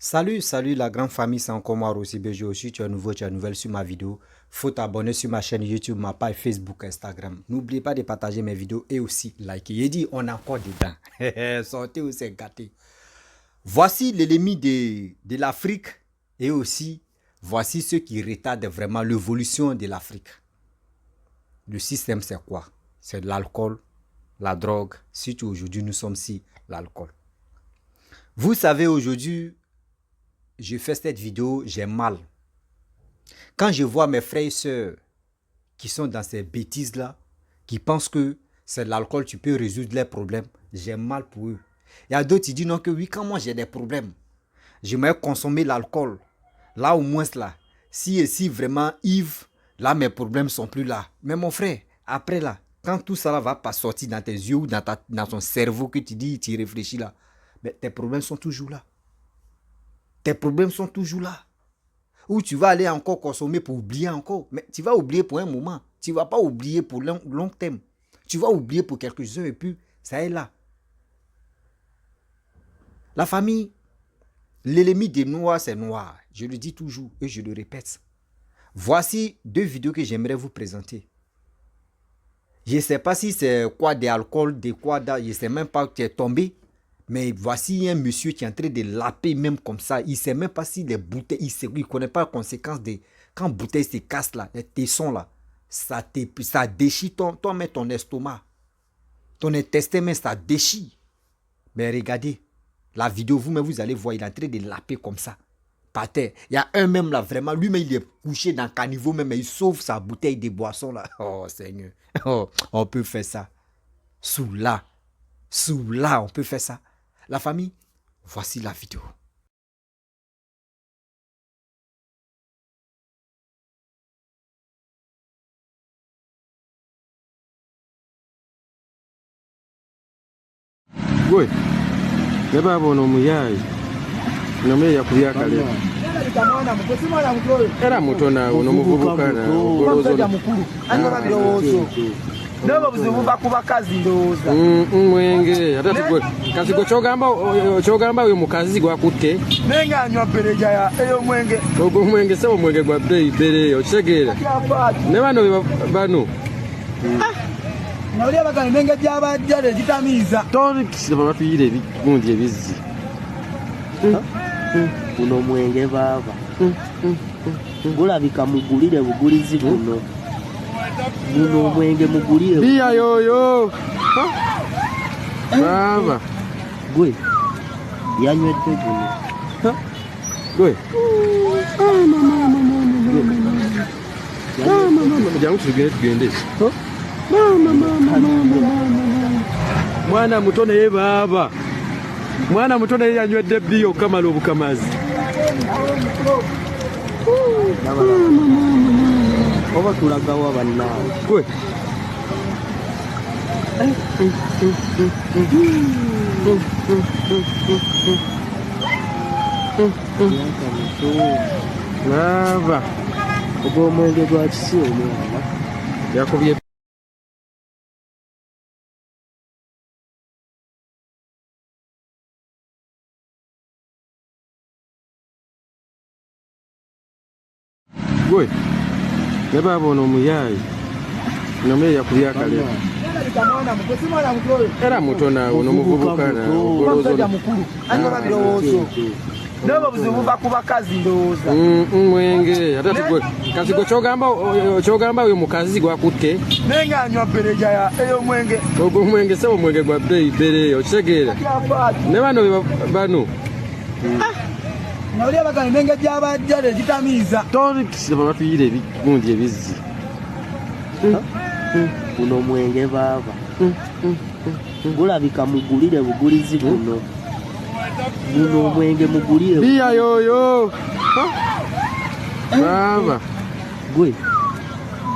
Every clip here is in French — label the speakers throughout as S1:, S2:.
S1: Salut la grande famille, c'est encore moi Rossi BG aussi. Tu es nouveau, tu es nouvelle sur ma vidéo. Faut t'abonner sur ma chaîne YouTube, ma page Facebook, Instagram. N'oubliez pas de partager mes vidéos et aussi liker. Il dit on est encore dedans. Sortez où c'est gâté. Voici l'ennemi de l'Afrique et aussi voici ceux qui retardent vraiment l'évolution de l'Afrique. Le système c'est quoi? C'est l'alcool, la drogue. Surtout aujourd'hui nous sommes ici, l'alcool. Vous savez aujourd'hui, je fais cette vidéo, j'ai mal. Quand je vois mes frères et sœurs qui sont dans ces bêtises-là, qui pensent que c'est l'alcool, tu peux résoudre leurs problèmes, j'ai mal pour eux. Il y a d'autres qui disent non que oui, quand moi j'ai des problèmes, j'aimerais consommer l'alcool. Là au moins là, si vraiment ivre, là mes problèmes sont plus là. Mais mon frère, après là, quand tout ça là va pas sortir dans tes yeux ou dans ton cerveau que tu dis, tu réfléchis là, mais tes problèmes sont toujours là. Tes problèmes sont toujours là. Ou tu vas aller encore consommer pour oublier encore. Mais tu vas oublier pour un moment. Tu ne vas pas oublier pour long terme. Tu vas oublier pour quelques heures et puis ça est là. La famille, l'ennemi des noirs, c'est noir. Je le dis toujours et je le répète. Voici deux vidéos que j'aimerais vous présenter. Je ne sais pas si c'est quoi des alcools, des quoi, je ne sais même pas où tu es tombé. Mais voici un monsieur qui est en train de laper même comme ça. Il ne sait même pas si les bouteilles, il ne connaît pas les conséquences de... Quand bouteille se casse là, les tessons là, ça déchire ton estomac. Ton intestin, mais ça déchire. Mais regardez, la vidéo, vous-même, vous allez voir, il est en train de laper comme ça. Par terre. Il y a un même là, vraiment, lui-même, il est couché dans le caniveau même, il sauve sa bouteille de boisson là. Oh Seigneur, oh, on peut faire ça. Sous là, on peut faire ça. La famille, voici la vidéo.
S2: Gwe, ne baba ono muyayi namwe yakubya kale era mutona ono muvubuka na ogolozo
S3: mukulu anga babirowoozo nabo buzibu bakubakazi ndowooza
S2: mwenge ate gwe kasi gwe kyogamba uyo mukazi gwakutte
S3: nenga anywa bereja ya eyo mwenge
S2: ogwo mwenge sebo mwenge gwa bere okitegeera ne bano bano
S3: nawulya bagana nenge gyabajjale zitamiiza
S2: tokisiba batuyire ebigundi ebizzi
S4: buno mwenge baaba gulabika mugulire bugulizi buno omwenge mugulire
S2: biya yoyo baaba
S4: gwe yanywedde guno
S2: gwe jangu tugende mwana muto naye baaba mwana muto naye yanywedde bbiyo okamala obukamazi
S4: oba tulagawa bannaawe
S2: gwe baaba
S4: ogw'omwenge gwa kisi omwana
S2: yakubye gwe ne baba ono muyayi namwe yakubya kale era mutona ono muvubuka na ogolozo
S3: mukulu anga babirowoozo nabo buzibu bakubakazi ndowooza
S2: mwenge ate gwe kasi gwe kyogamba uyo mukazi gwakutte
S3: nenga anywa bereja ya eyo mwenge
S2: ogwo mwenge sebo mwenge gwa bere okitegeera ne bano bano
S3: nawulya bagana nenge gyabajjale zitamiiza
S2: tokisiba batuyire ebigundi ebizzi
S4: buno omwenge baaba gulabika mugulire bugulizi buno omwenge mugulire
S2: biya yoyo baaba
S4: gwe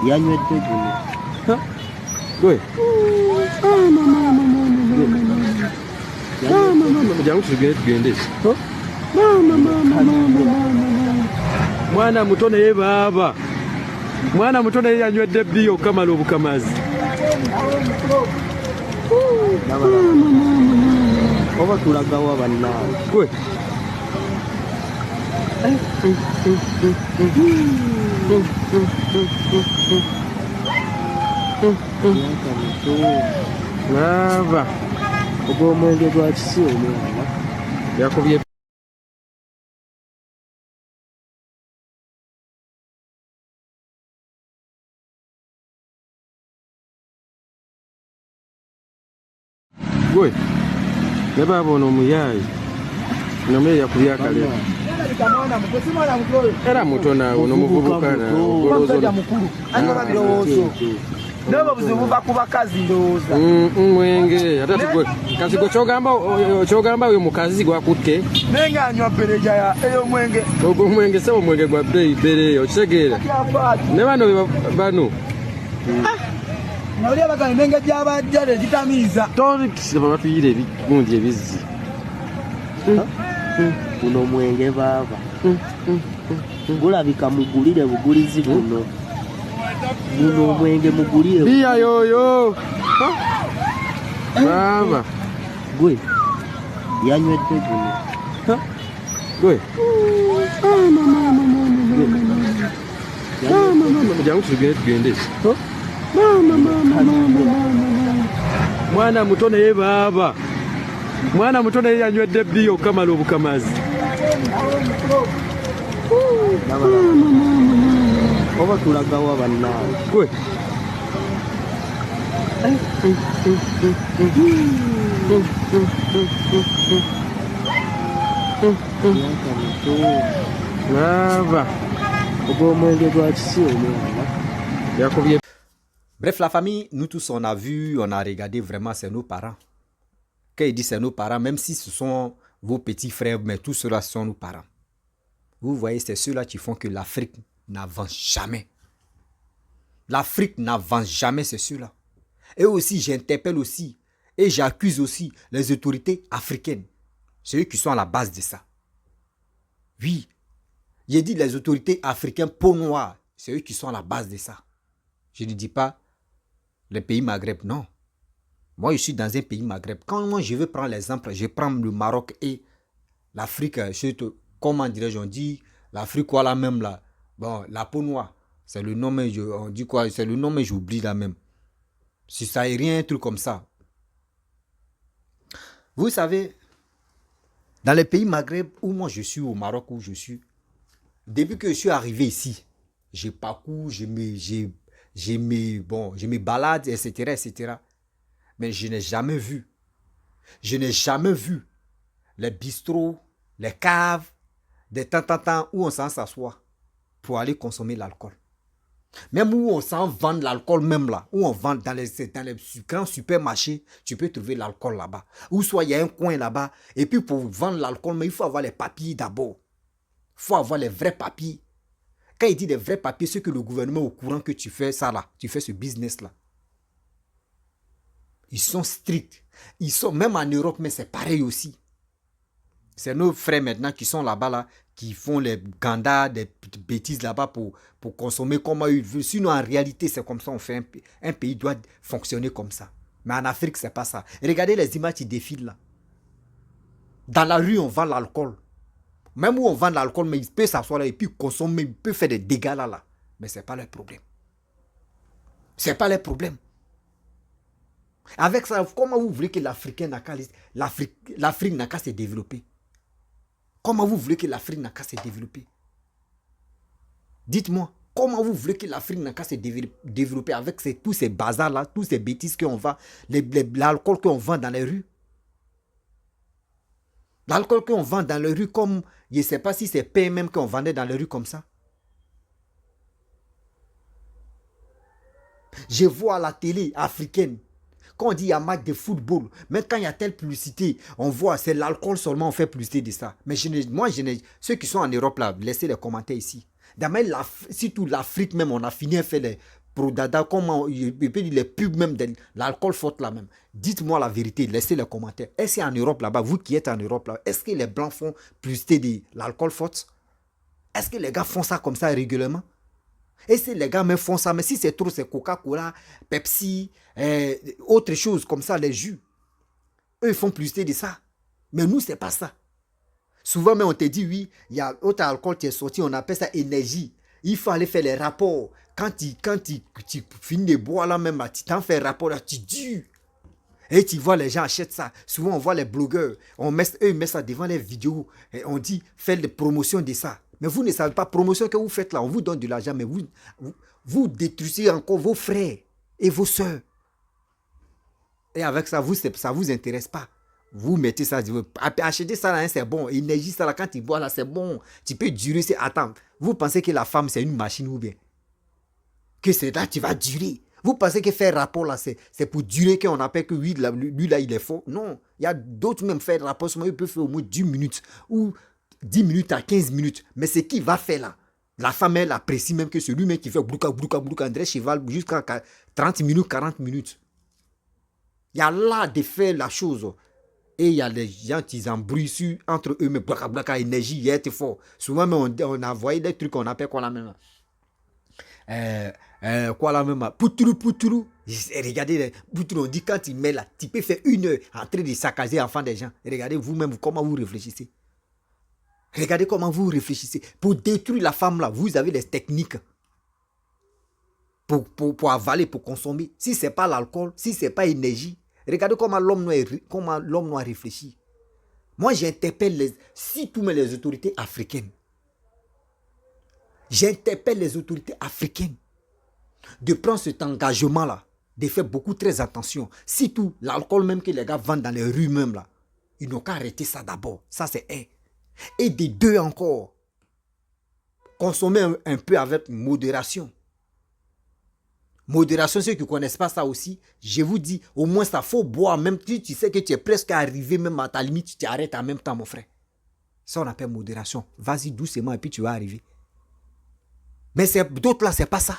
S4: yanywedde guno
S2: gwe jangu tugende mwana muto naye baaba mwana muto naye yanywedde bbiyo okamala obukamazi
S4: oba tulagawa bannaawe
S2: gwe Laba.
S4: Ogw'omwenge gwa kisi omwana.
S2: Yakubye. Gwe. Ne baba ono muyayi. Namwe yakubye akale. Era mutona ono muvubuka na
S3: omusajja mukulu anyoba birowoozo n'obwo buzibu buva ku bakazi ndowooza
S2: mwenge ate gwe kasi gwe kyogamba oyo mukazi gwakutte
S3: naye nga anywa bereja ey'omwenge
S2: ogwo omwenge sebo omwenge gwa bbeeyi bere okitegeera ne bano bano
S3: nawulya bagamba emenge gy'abajjale gitamiiza
S2: tolikisiba batuyira ebigundi ebizzi
S4: Guno omwenge baaba. Gulabika mugulire bugulizi buno. Guno omwenge mugulire.
S2: Biya yoyo. Baba.
S4: Gwe. Yanywedde guno.
S2: Gwe. Jangu tugende. Mwana muto naye baba. Mwana muto naye yanywedde biyo kamala obukamazi.
S4: Oba tulagawa bannaawe.
S2: Gwe. Laba.
S4: Ogw'omwenge gwa kisi omwana.
S2: Yakubye.
S1: Bref, la famille, nous tous, on a vu, on a regardé, vraiment, c'est nos parents. Quand il dit c'est nos parents, même si ce sont vos petits frères, mais tous ceux-là sont nos parents. Vous voyez, c'est ceux-là qui font que l'Afrique n'avance jamais. L'Afrique n'avance jamais, c'est ceux-là. Et aussi, j'interpelle aussi, et j'accuse aussi les autorités africaines. C'est eux qui sont à la base de ça. Oui, j'ai dit les autorités africaines peau noire, c'est eux qui sont à la base de ça. Je ne dis pas les pays Maghreb, non. Moi, je suis dans un pays Maghreb. Quand moi, je veux prendre l'exemple, je prends le Maroc et l'Afrique, comment dirais-je, on dit, l'Afrique, quoi, là même, là. Bon, la peau noire, c'est le nom, mais on dit quoi, c'est le nom, mais j'oublie là même. Si ça est rien, un truc comme ça. Vous savez, dans les pays Maghreb, où moi je suis, au Maroc, où je suis, depuis que je suis arrivé ici, j'ai parcours, je me balade, etc., etc., mais je n'ai jamais vu les bistrots, les caves, des temps où on s'en s'assoit pour aller consommer l'alcool. Même où on s'en vend l'alcool, même là, où on vend dans les grands supermarchés, tu peux trouver l'alcool là-bas. Ou soit il y a un coin là-bas, et puis pour vendre l'alcool, mais il faut avoir les papiers d'abord. Il faut avoir les vrais papiers. Quand il dit les vrais papiers, c'est que le gouvernement est au courant que tu fais ça là, tu fais ce business là. Ils sont stricts. Ils sont même en Europe, mais c'est pareil aussi. C'est nos frères maintenant qui sont là-bas, là, qui font les gandas, des bêtises là-bas pour consommer comme ils veulent. Sinon, en réalité, c'est comme ça. On fait un pays doit fonctionner comme ça. Mais en Afrique, c'est pas ça. Regardez les images qui défilent là. Dans la rue, on vend l'alcool. Même où on vend l'alcool, mais il peut s'asseoir là et puis consommer, il peut faire des dégâts là. Mais c'est pas le problème. C'est pas le problème. Avec ça, comment vous voulez que l'Afrique n'a qu'à se développer? Comment vous voulez que l'Afrique n'a qu'à se développer? Dites-moi, comment vous voulez que l'Afrique n'a qu'à se développer avec tous ces bazars-là, tous ces bêtises qu'on vend, l'alcool qu'on vend dans les rues? L'alcool qu'on vend dans les rues comme, je ne sais pas si c'est PMM qu'on vendait dans les rues comme ça. Je vois à la télé africaine, quand on dit il y a match de football, même quand il y a telle publicité, on voit, c'est l'alcool seulement, on fait publicité de ça. Mais ceux qui sont en Europe là, laissez les commentaires ici. D'ailleurs, surtout l'Afrique même, on a fini à faire les prodada, comment, les pubs même de l'alcool fort là même. Dites-moi la vérité, laissez les commentaires. Est-ce qu'en Europe là-bas, vous qui êtes en Europe là, est-ce que les Blancs font publicité de l'alcool fort? Est-ce que les gars font ça comme ça régulièrement? Et si les gars me font ça, mais si c'est trop, c'est Coca-Cola, Pepsi, autre chose comme ça, les jus. Eux, ils font publicité de ça. Mais nous, c'est pas ça. Souvent, mais on te dit, oui, il y a autre alcool qui est sorti, on appelle ça énergie. Il faut aller faire les rapports. Quand tu finis de boire là même, tu t'en fais un rapport là, tu dis. Et tu vois, les gens achètent ça. Souvent, on voit les blogueurs, eux, ils mettent ça devant les vidéos. Et on dit, faites des promotions de ça. Mais vous ne savez pas, promotion que vous faites là, on vous donne de l'argent, mais vous détruisez encore vos frères et vos soeurs. Et avec ça, ça ne vous intéresse pas. Vous mettez ça, achetez ça là, hein, c'est bon. Énergie, ça là, quand tu bois là, c'est bon. Tu peux durer, c'est attends. Vous pensez que la femme, c'est une machine ou bien? Que c'est là, tu vas durer. Vous pensez que faire rapport là, c'est pour durer qu'on appelle que lui là, il est faux? Non. Il y a d'autres même faire rapport, il peut faire au moins 10 minutes ou 10 minutes à 15 minutes. Mais ce qu'il va faire là, la femme, elle apprécie même que celui même qui fait blouka, André Cheval jusqu'à 30 minutes, 40 minutes. Il y a là de faire la chose. Et il y a des gens qui embrouillent entre eux, mais blaka, énergie, il est fort. Souvent, on a envoyé des trucs qu'on appelle quoi la même. Quoi la même. Poutoulou. Regardez, poutoulou, on dit quand il met là, tu peux faire 1 heure en train de saccager l'enfant des gens. Regardez vous-même comment vous réfléchissez. Regardez comment vous réfléchissez. Pour détruire la femme là, vous avez des techniques. Pour avaler, pour consommer. Si ce n'est pas l'alcool, si ce n'est pas l'énergie, regardez comment l'homme noir réfléchit. Moi, j'interpelle surtout les autorités africaines. J'interpelle les autorités africaines de prendre cet engagement-là, de faire beaucoup très attention. Surtout l'alcool même que les gars vendent dans les rues même là. Ils n'ont qu'à arrêter ça d'abord. Ça, c'est un. Et de deux encore, consommer un peu avec modération. Modération, ceux qui ne connaissent pas ça aussi, je vous dis, au moins ça faut boire, même si tu sais que tu es presque arrivé même à ta limite, tu t'arrêtes en même temps, mon frère. Ça, on appelle modération. Vas-y doucement et puis tu vas arriver. Mais d'autres là, c'est pas ça.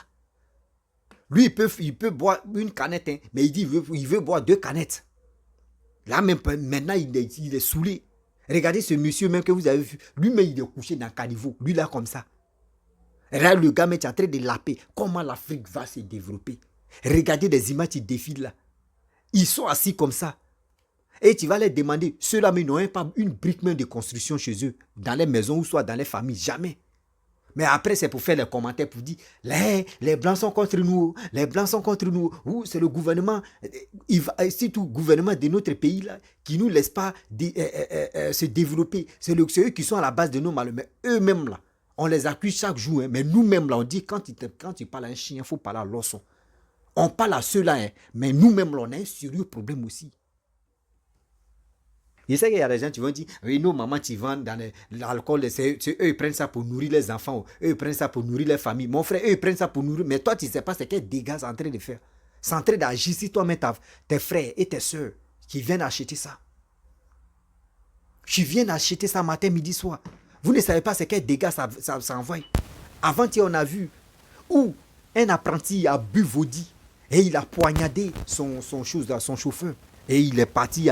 S1: Lui, il peut boire une canette, hein, mais il dit il veut boire 2 canettes. Là, même, maintenant, il est saoulé. Regardez ce monsieur même que vous avez vu. Lui-même, il est couché dans le caniveau. Lui, là, comme ça. Regarde le gars, mais tu es en train de laper. Comment l'Afrique va se développer? Regardez les images qui défilent là. Ils sont assis comme ça. Et tu vas leur demander, ceux-là, mais n'ont pas une brique même de construction chez eux, dans les maisons ou soit dans les familles. Jamais. Mais après, c'est pour faire les commentaires, pour dire, les Blancs sont contre nous, les Blancs sont contre nous. Ou c'est le gouvernement, surtout le gouvernement de notre pays, là, qui ne nous laisse pas se développer. C'est eux qui sont à la base de nos malheurs. Mais eux-mêmes, là, on les accuse chaque jour. Hein, mais nous-mêmes, là, on dit, quand tu parles à un chien, il faut parler à l'osso. On parle à ceux-là, hein, mais nous-mêmes, là, on a un sérieux problème aussi. Je sais qu'il y a des gens qui vont dire, oui, nos mamans qui vendent dans l'alcool, eux, ils prennent ça pour nourrir les enfants, eux, ils prennent ça pour nourrir les familles. Mon frère, eux, ils prennent ça pour nourrir. Mais toi, tu ne sais pas ce quel dégâts c'est en train de faire. C'est en train d'agir si toi-même, tes frères et tes soeurs qui viennent acheter ça. Tu viens acheter ça matin, midi, soir. Vous ne savez pas ce quel dégâts ça envoie. Avant, on a vu où un apprenti a bu Vodi et il a poignardé son chauffeur. Et il est parti,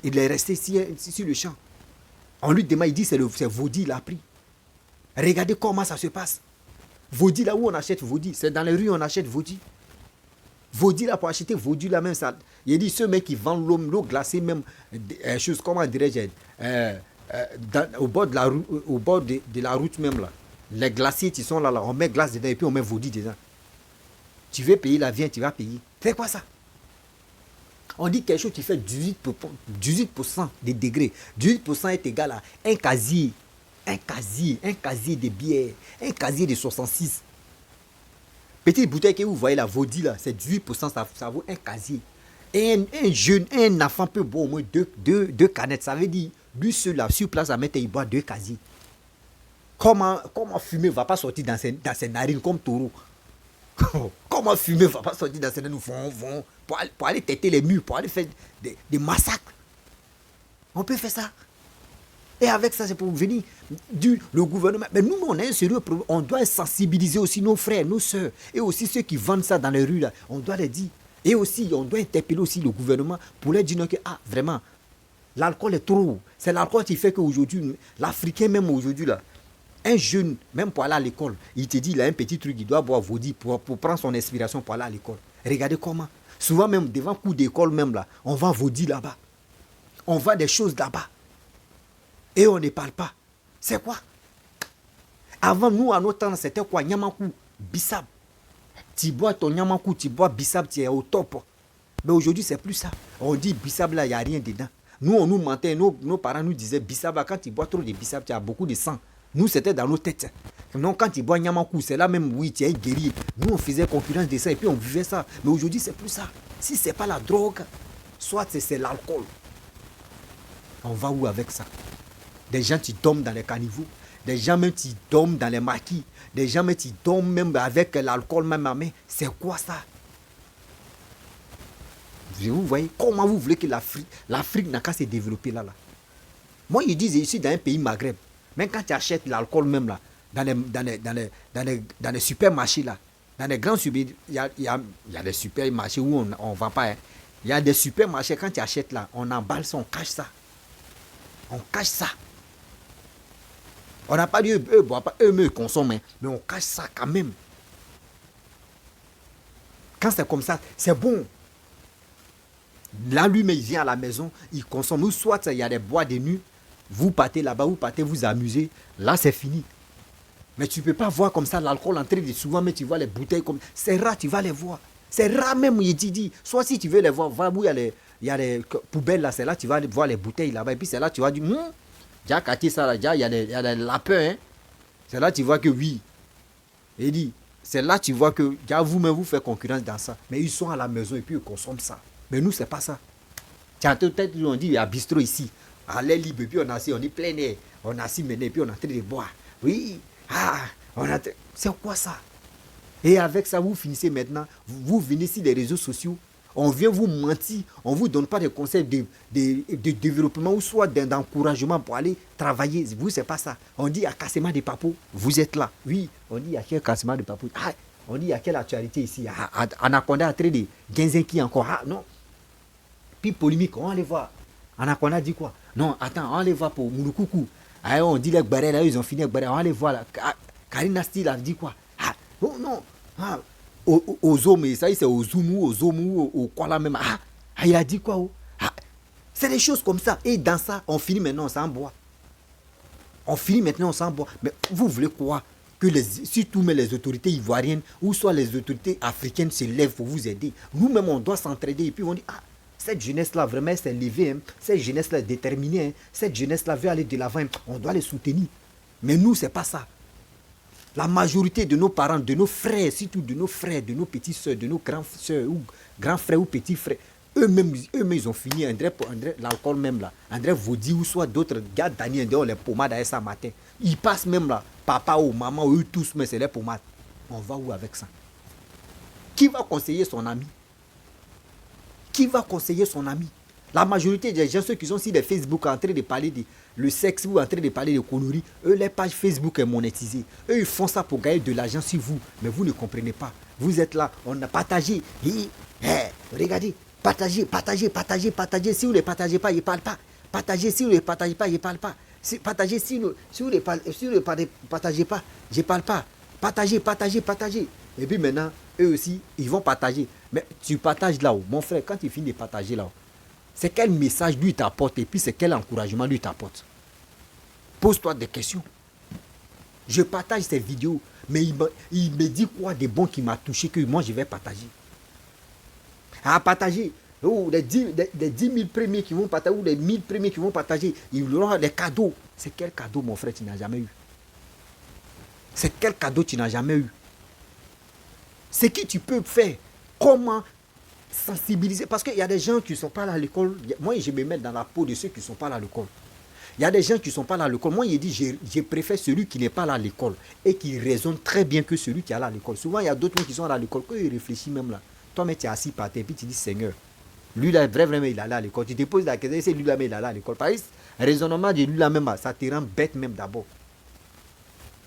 S1: il est resté sur le champ. On lui demande, il dit c'est Vodi, il a pris. Regardez comment ça se passe. Vodi, là où on achète Vodi, c'est dans les rues on achète Vodi. Vodi, là, pour acheter Vodi, là même, ça. Il dit, ceux mecs qui vendent l'eau glacée, même, chose, comment dirais-je, au bord de la route même, là. Les glaciers qui sont là, on met glace dedans et puis on met Vodi dedans. Tu veux payer, là, viens, tu vas payer. C'est quoi ça? On dit quelque chose qui fait 18% des degrés. 18% est égal à un casier de bière, un casier de 66. Petite bouteille que vous voyez la Vodi là, c'est 18%, ça vaut un casier. Et un enfant peut boire au moins deux canettes. Ça veut dire, lui seul là, sur place à mettre, il boit 2 casiers. Comment fumer ne va pas sortir dans ses narines comme taureau? Comment fumer ne va pas sortir dans ses narines pour aller têter les murs, pour aller faire des massacres? On peut faire ça. Et avec ça, c'est pour venir le gouvernement. Mais nous, on a un sérieux problème. On doit sensibiliser aussi nos frères, nos soeurs, et aussi ceux qui vendent ça dans les rues, là. On doit les dire. Et aussi, on doit interpeller aussi le gouvernement pour leur dire que, vraiment, l'alcool est trop. C'est l'alcool qui fait qu'aujourd'hui, l'Africain même aujourd'hui, là, un jeune, même pour aller à l'école, il te dit, il a un petit truc, il doit boire Vodi pour prendre son inspiration pour aller à l'école. Regardez comment. Souvent même, devant cours d'école même, là, on vend Vodi là-bas. On vend des choses là-bas. Et on ne parle pas. C'est quoi? Avant, nous, à notre temps, c'était quoi? Nyamakou, bissap. Tu bois ton nyamakou, tu bois bissap, tu es au top. Mais aujourd'hui, c'est plus ça. On dit bissap là, il n'y a rien dedans. Nous, on nous mentait, nos parents nous disaient bissap là, quand tu bois trop de bissap, tu as beaucoup de sang. Nous, c'était dans nos têtes. Non, quand tu bois nyamakou, c'est là même, oui, tu es guéri. Nous, on faisait concurrence de ça et puis on vivait ça. Mais aujourd'hui, c'est plus ça. Si ce n'est pas la drogue, soit c'est l'alcool. On va où avec ça? Des gens qui dorment dans les caniveaux. Des gens même qui dorment dans les maquis. Des gens même qui dorment même avec l'alcool même à main. C'est quoi ça? Vous voyez, comment vous voulez que l'Afrique n'a qu'à se développer là? Moi, ils disent ici dans un pays Maghreb, même quand tu achètes l'alcool même là, dans les supermarchés là, dans les grands supermarchés, il y a des supermarchés où on ne vend pas. Hein. Il y a des supermarchés, quand tu achètes là, on emballe ça, on cache ça. On cache ça. On n'a pas dit eux boivent pas, eux consomment, mais on cache ça quand même. Quand c'est comme ça, c'est bon. Là, lui-même, il vient à la maison, il consomme. Ou soit il y a des bois de nuit, vous partez là-bas, vous partez vous amuser. Là, c'est fini. Mais tu ne peux pas voir comme ça l'alcool entrer de souvent, mais tu vois les bouteilles comme. C'est rare, tu vas les voir. C'est rare même, il dit. Soit si tu veux les voir, va où il y a les poubelles là, c'est là, tu vas voir les bouteilles là-bas. Et puis c'est là, tu vas dire, déjà, quartier ça là, déjà, il y a des lapins. Hein. C'est là, tu vois que oui. Il dit, c'est là, tu vois que vous-même, vous faites concurrence dans ça. Mais ils sont à la maison et puis ils consomment ça. Mais nous, c'est pas ça. Tiens, peut-être on dit, il y a bistrot ici. À l'air libre, et puis on est plein air. On a assis mené, et puis on est en train de boire. Oui, c'est quoi ça? Et avec ça, vous finissez maintenant, vous venez sur les réseaux sociaux, on vient vous mentir, on ne vous donne pas de conseils de développement ou soit d'encouragement pour aller travailler. Vous, c'est pas ça. On dit, il y a cassement de papou, vous êtes là. Oui, on dit, il y a quel cassement de papou? On dit, il y a quelle actualité ici? Anaconda a traité de Genzenki encore. Non. Puis polémique, on va aller voir. Anaconda dit quoi? Non, attends, on va aller voir pour Moulukoukou. On dit les Gbaré, là, ils ont fini avec Gbaré. On va aller voir là. Karina Steele a dit quoi? Oh non. Aux hommes, ça c'est aux Zoumou, au quoi là même. Il a dit quoi? C'est des choses comme ça. Et dans ça, on finit maintenant, on s'en boit. On finit maintenant, on s'en boit. Mais vous voulez quoi? Que surtout mais les autorités ivoiriennes ou soit les autorités africaines se lèvent pour vous aider. Nous-mêmes, on doit s'entraider. Et puis on dit, cette jeunesse-là, vraiment, s'est levée. Hein. Cette jeunesse-là est déterminée. Hein. Cette jeunesse-là veut aller de l'avant. On doit les soutenir. Mais nous, c'est pas ça. La majorité de nos parents, de nos frères, surtout de nos frères, de nos petites soeurs, de nos grands soeurs ou grands frères ou petits frères, eux-mêmes, ils ont fini. André l'alcool même là. André Vaudi ou soit d'autres gars, Daniel, les pommades à ça matin. Ils passent même là. Papa ou maman, eux tous, mais c'est les pommades. On va où avec ça? Qui va conseiller son ami? Qui va conseiller son ami? La majorité des gens, ceux qui sont sur les Facebook en train de parler de le sexe ou en train de parler de conneries, eux, les pages Facebook est monétisée. Eux, ils font ça pour gagner de l'argent sur vous. Mais vous ne comprenez pas. Vous êtes là, on a partagé. Regardez, partagez. Si vous ne partagez pas, ils ne parlent pas. Partagez, si vous ne partagez pas, ils ne parlent pas. Partagez, si vous ne partagez pas, je ne parle pas. Partagez. Et puis maintenant, eux aussi, ils vont partager. Mais tu partages là-haut. Mon frère, quand tu finis de partager là-haut, c'est quel message lui t'apporte et puis c'est quel encouragement lui t'apporte. Pose-toi des questions. Je partage ces vidéos, mais il me dit quoi de bon qui m'a touché que moi je vais partager. Partager. Les 10 000 premiers qui vont partager ou les 1000 premiers qui vont partager, ils auront des cadeaux. C'est quel cadeau, mon frère, tu n'as jamais eu? C'est quel cadeau tu n'as jamais eu? Ce que tu peux faire, comment sensibiliser, parce qu'il y a des gens qui ne sont pas là à l'école. Moi, je me mets dans la peau de ceux qui ne sont pas là à l'école. Il y a des gens qui ne sont pas là à l'école. Moi, il dit, je préfère celui qui n'est pas là à l'école et qui raisonne très bien que celui qui est là à l'école. Souvent, il y a d'autres qui sont là à l'école, quand ils réfléchissent même là. Toi, mais tu es assis par terre et puis tu dis, Seigneur, lui là, vraiment, il est là à l'école. Tu te poses la question, c'est lui là, mais il est là à l'école. Par exemple, le raisonnement de lui là même, ça te rend bête même d'abord.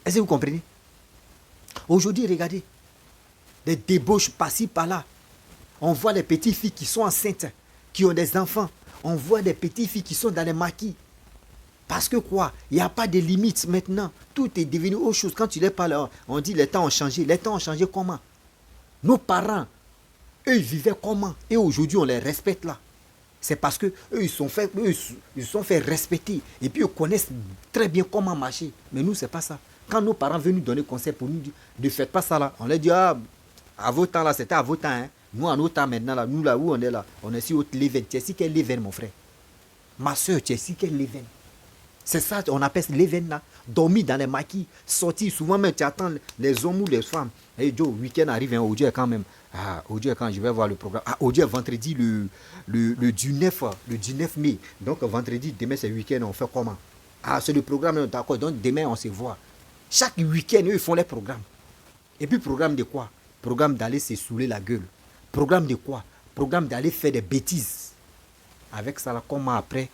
S1: Est-ce que vous comprenez? Aujourd'hui, regardez, des débauches par-ci, par-là. On voit les petites filles qui sont enceintes, qui ont des enfants. On voit des petites filles qui sont dans les maquis. Parce que quoi? Il n'y a pas de limites maintenant. Tout est devenu autre chose. Quand tu les parles, on dit les temps ont changé. Les temps ont changé comment? Nos parents, eux, ils vivaient comment? Et aujourd'hui, on les respecte là. C'est parce que eux, ils sont fait respecter. Et puis, ils connaissent très bien comment marcher. Mais nous, c'est pas ça. Quand nos parents veulent nous donner conseil pour nous dire, ne faites pas ça là, on leur dit, ah, à vos temps là, c'était à vos temps. Hein. Nous, à nos temps maintenant, là, nous là où on est sur haute Leven. Tu sais quel Leven, mon frère? Ma soeur, tu sais quel Leven? C'est ça, on appelle Leven là. Dormir dans les maquis, sortir. Souvent même, tu attends les hommes ou les femmes. Hey Joe, week-end arrive, hein, aujourd'hui quand même. Ah, aujourd'hui quand je vais voir le programme. Ah, aujourd'hui vendredi le 19 mai. Donc vendredi, demain c'est week-end, on fait comment? Ah, c'est le programme, d'accord. Donc demain on se voit. Chaque week-end, eux, ils font les programmes. Et puis programme de quoi? Programme d'aller se saouler la gueule. Programme de quoi? Programme d'aller faire des bêtises. Avec ça, là, comment après,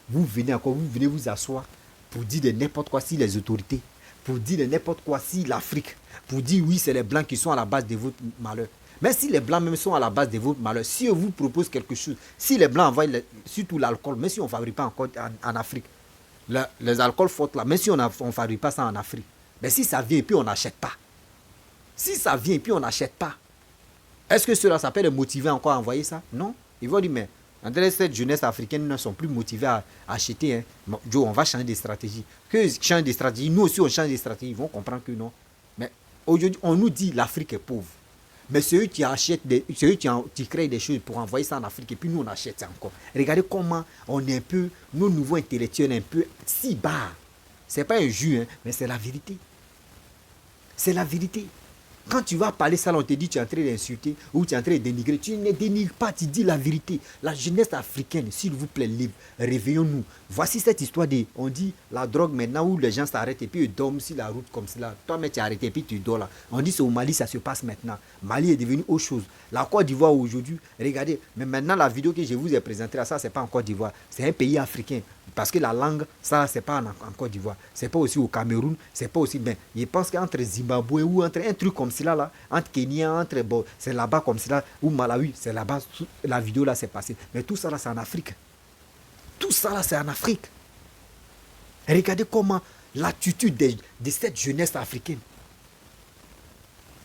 S1: vous venez vous asseoir pour dire de n'importe quoi si les autorités, pour dire de n'importe quoi si l'Afrique, pour dire oui, c'est les Blancs qui sont à la base de votre malheur. Mais si les Blancs même sont à la base de votre malheur, si on vous propose quelque chose, si les Blancs envoient surtout l'alcool, même si on ne fabrique pas encore en Afrique, les alcools forts là, même si on ne fabrique pas ça en Afrique, mais si ça vient et puis on n'achète pas, si ça vient et puis on n'achète pas, est-ce que cela peut les motiver encore à envoyer ça? Non. Ils vont dire, mais cette jeunesse africaine ne sont plus motivés à acheter. Hein. Bon, Joe, on va changer de stratégie. Que change de stratégie, nous aussi on change de stratégie. Ils vont comprendre que non. Mais aujourd'hui, on nous dit l'Afrique est pauvre. Mais c'est eux qui achètent, c'est eux qui créent des choses pour envoyer ça en Afrique et puis nous on achète ça encore. Regardez comment on est un peu, nos nouveaux intellectuels un peu si bas. C'est pas un jus, hein, mais c'est la vérité. C'est la vérité. Quand tu vas parler ça, on te dit tu es en train d'insulter ou tu es en train de dénigrer. Tu ne dénigres pas, tu dis la vérité. La jeunesse africaine, s'il vous plaît, réveillons-nous. Voici cette histoire de, on dit la drogue maintenant où les gens s'arrêtent et puis ils dorment sur la route comme cela. Toi, mais tu es arrêté et puis tu dors là. On dit c'est au Mali, ça se passe maintenant. Mali est devenu autre chose. La Côte d'Ivoire aujourd'hui, regardez, mais maintenant la vidéo que je vous ai présentée là, ça c'est pas en Côte d'Ivoire. C'est un pays africain. Parce que la langue, ça, c'est pas en Côte d'Ivoire. C'est pas aussi au Cameroun, c'est pas aussi bien. Je pense qu'entre Zimbabwe ou entre un truc comme cela, là, entre Kenya, entre, bon, c'est là-bas comme cela, ou Malawi, c'est là-bas, la vidéo là, c'est passé. Mais tout ça là, c'est en Afrique. Tout ça là, c'est en Afrique. Et regardez comment l'attitude de cette jeunesse africaine.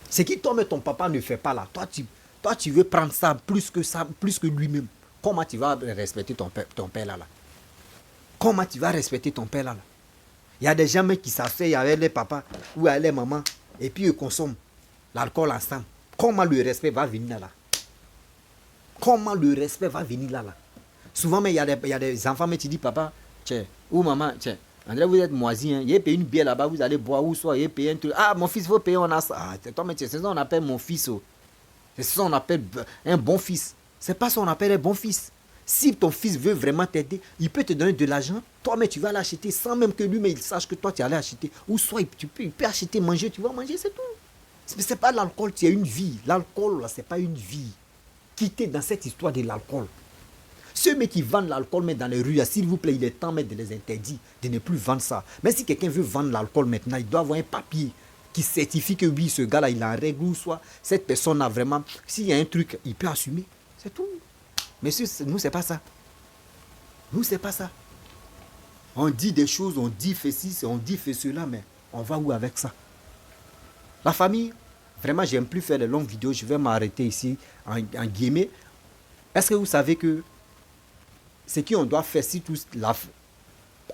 S1: Ce qui toi et ton papa ne fait pas là, toi, tu veux prendre ça, plus que lui-même. Comment tu vas respecter ton père là? Comment tu vas respecter ton père là? Il y a des gens qui s'asseyent avec les papas ou avec les mamans et puis ils consomment l'alcool ensemble. Comment le respect va venir là? Comment le respect va venir là? Souvent, mais il y a des enfants qui disent papa, tiens, ou maman, tiens, André, vous êtes moisi, hein? Il a payé une bière là-bas, vous allez boire ou soit il a payé un truc. Ah, mon fils, il faut payer, on a ça. Ah, toi, mais c'est ça qu'on appelle mon fils. Oh. C'est ça qu'on appelle un bon fils. C'est pas ça qu'on appelle un bon fils. Si ton fils veut vraiment t'aider, il peut te donner de l'argent. Toi, mais tu vas l'acheter sans même que lui, mais il sache que toi, tu allais acheter. Ou soit il peut acheter, manger, tu vas manger, c'est tout. Ce n'est pas l'alcool, tu as une vie. L'alcool, ce n'est pas une vie. Quittez dans cette histoire de l'alcool. Ceux qui vendent l'alcool, mais dans les rues, s'il vous plaît, il est temps de les interdire, de ne plus vendre ça. Mais si quelqu'un veut vendre l'alcool maintenant, il doit avoir un papier qui certifie que oui, ce gars-là, il est en règle, ou soit cette personne a vraiment, s'il y a un truc, il peut assumer. C'est tout. Mais nous, c'est pas ça. Nous, c'est pas ça. On dit des choses, on dit fait ci, on dit fait cela, mais on va où avec ça? La famille, vraiment, j'aime plus faire de longues vidéos. Je vais m'arrêter ici en guillemets. Est-ce que vous savez que ce qu'on doit faire, si tout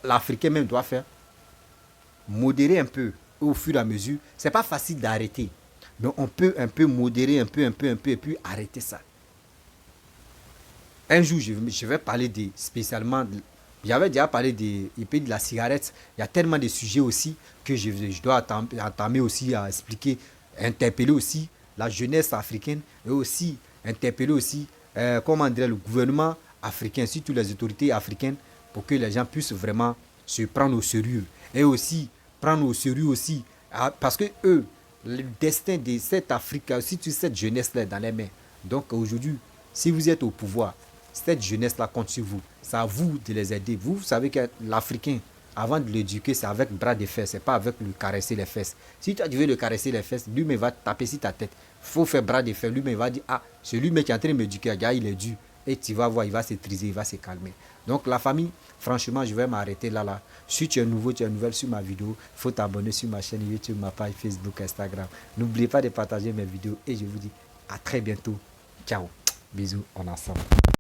S1: l'Africain même doit faire, modérer un peu au fur et à mesure. C'est pas facile d'arrêter. Mais on peut un peu modérer, un peu, et puis arrêter ça. Un jour, je vais parler spécialement, j'avais déjà parlé de la cigarette. Il y a tellement de sujets aussi que je dois entamer aussi à expliquer, interpeller aussi la jeunesse africaine et aussi interpeller aussi comment dire, le gouvernement africain, surtout les autorités africaines, pour que les gens puissent vraiment se prendre au sérieux. Et aussi prendre au sérieux aussi, parce que eux, le destin de cette Afrique, surtout cette jeunesse-là est dans les mains. Donc aujourd'hui, si vous êtes au pouvoir, cette jeunesse-là compte sur vous. C'est à vous de les aider. Vous savez que l'Africain, avant de l'éduquer, c'est avec bras de fesses, c'est pas avec lui caresser les fesses. Si tu veux le caresser les fesses, lui-même va taper sur ta tête. Il faut faire bras de fer. Lui-même va dire, ah, celui-même qui est en train de m'éduquer, gars, il est dur. Et tu vas voir, il va se triser, il va se calmer. Donc la famille, franchement, je vais m'arrêter là. Si tu es nouveau, tu es nouvelle sur ma vidéo, il faut t'abonner sur ma chaîne YouTube, ma page Facebook, Instagram. N'oubliez pas de partager mes vidéos et je vous dis à très bientôt. Ciao. Bisous, on est ensemble.